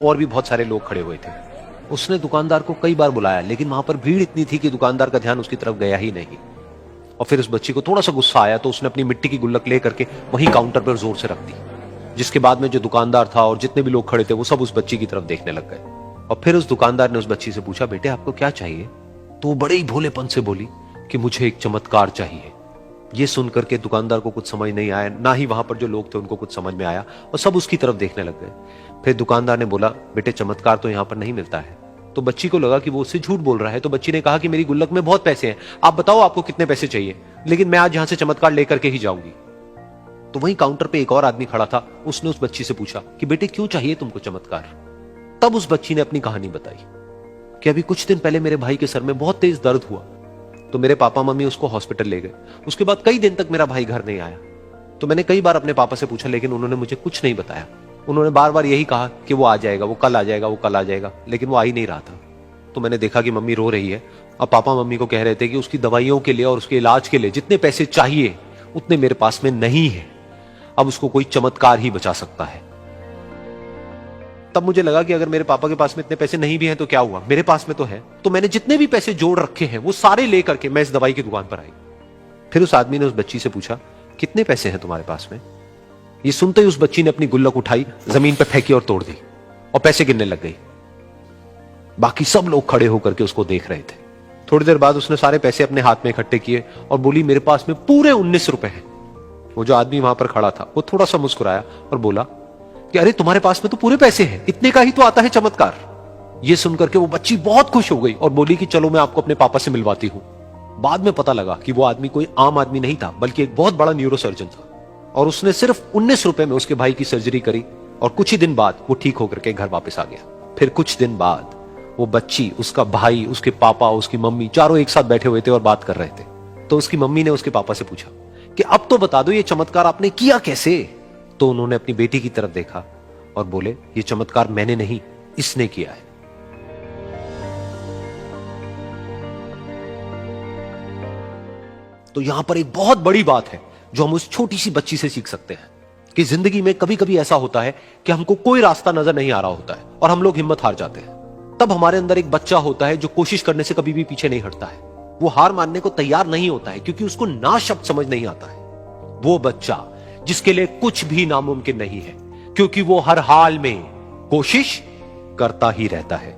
और भी बहुत सारे लोग खड़े हुए थे। उसने दुकानदार को कई बार बुलाया, लेकिन वहां पर भीड़ इतनी थी कि दुकानदार का ध्यान उसकी तरफ गया ही नहीं। और फिर उस बच्ची को थोड़ा सा गुस्सा आया तो उसने अपनी मिट्टी की गुल्लक ले करके वहीं काउंटर पर जोर से रख दी, जिसके बाद में जो दुकानदार था और जितने भी लोग खड़े थे वो सब उस बच्ची की तरफ देखने लग गए। और फिर उस दुकानदार ने उस बच्ची से पूछा, बेटे आपको क्या चाहिए? तो वो बड़े ही भोलेपन से बोली कि मुझे एक चमत्कार चाहिए। ये सुनकर के दुकानदार को कुछ समझ नहीं आया, ना ही वहां पर जो लोग थे उनको कुछ समझ में आया, और सब उसकी तरफ देखने लग गए। फिर दुकानदार ने बोला, बेटे चमत्कार तो यहां पर नहीं मिलता है। तो बच्ची को लगा कि वो उससे झूठ बोल रहा है, तो बच्ची ने कहा कि मेरी गुल्लक में बहुत पैसे हैं, आप बताओ आपको कितने पैसे चाहिए, लेकिन मैं आज यहां से चमत्कार लेकर के ही जाऊंगी। तो वहीं काउंटर पे एक और आदमी खड़ा था, उसने उस बच्ची से पूछा कि बेटे क्यों चाहिए तुमको चमत्कार? तब उस बच्ची ने अपनी कहानी बताई कि अभी कुछ दिन पहले मेरे भाई के सर में बहुत तेज दर्द हुआ, तो मेरे पापा मम्मी उसको हॉस्पिटल ले गए। उसके बाद कई दिन तक मेरा भाई घर नहीं आया। तो मैंने कई बार अपने पापा से पूछा, लेकिन उन्होंने मुझे कुछ नहीं बताया। उन्होंने बार बार यही कहा कि वो आ जाएगा, वो कल आ जाएगा, वो कल आ जाएगा, लेकिन वो आ ही नहीं रहा था। तो मैंने देखा कि मम्मी रो रही है। अब पापा मम्मी को कह रहे थे कि उसकी दवाइयों के लिए और उसके इलाज के लिए जितने पैसे चाहिए उतने मेरे पास में नहीं है, अब उसको कोई चमत्कार ही बचा सकता है। तब मुझे लगा कि अगर मेरे पापा के पास में इतने पैसे नहीं भी हैं तो क्या हुआ, मेरे पास में तो है। तो मैंने जितने भी पैसे जोड़ रखे हैं वो सारे लेकर के मैं इस दवाई की दुकान पर आई। फिर उस आदमी ने उस बच्ची से पूछा, कितने पैसे हैं तुम्हारे पास में? ये सुनते ही उस बच्ची ने अपनी गुल्लक उठाई, जमीन पर फेंकी और तोड़ दी, और पैसे गिनने लग गई। बाकी सब लोग खड़े होकर के उसको देख रहे थे। थोड़ी देर बाद उसने सारे पैसे अपने हाथ में इकट्ठे किए और बोली, मेरे पास में पूरे 19 रुपए हैं। वो जो आदमी वहां पर खड़ा था वो थोड़ा सा मुस्कुराया और बोला कि अरे तुम्हारे पास में तो पूरे पैसे हैं, इतने का ही तो आता है चमत्कार। ये सुनकर के वो बच्ची बहुत खुश हो गई और बोली कि चलो मैं आपको अपने पापा से मिलवाती हूं। बाद में पता लगा कि वो आदमी कोई आम आदमी नहीं था, बल्कि एक बहुत बड़ा न्यूरोसर्जन था, और उसने सिर्फ 19 रुपए में उसके भाई की सर्जरी करी, और कुछ ही दिन बाद वो ठीक होकर के घर वापस आ गया। फिर कुछ दिन बाद वो बच्ची, उसका भाई, उसके पापा, उसकी मम्मी चारों एक साथ बैठे हुए थे और बात कर रहे थे। तो उसकी मम्मी ने उसके पापा से पूछा कि अब तो बता दो ये चमत्कार आपने किया कैसे? तो उन्होंने अपनी बेटी की तरफ देखा और बोले, ये चमत्कार मैंने नहीं, इसने किया है। तो यहां पर एक बहुत बड़ी बात है जो हम उस छोटी सी बच्ची से सीख सकते हैं कि जिंदगी में कभी कभी ऐसा होता है कि हमको कोई रास्ता नजर नहीं आ रहा होता है और हम लोग हिम्मत हार जाते हैं। तब हमारे अंदर एक बच्चा होता है जो कोशिश करने से कभी भी पीछे नहीं हटता है। वो हार मानने को तैयार नहीं होता है क्योंकि उसको ना शब्द समझ नहीं आता है। वो बच्चा जिसके लिए कुछ भी नामुमकिन नहीं है, क्योंकि वो हर हाल में कोशिश करता ही रहता है।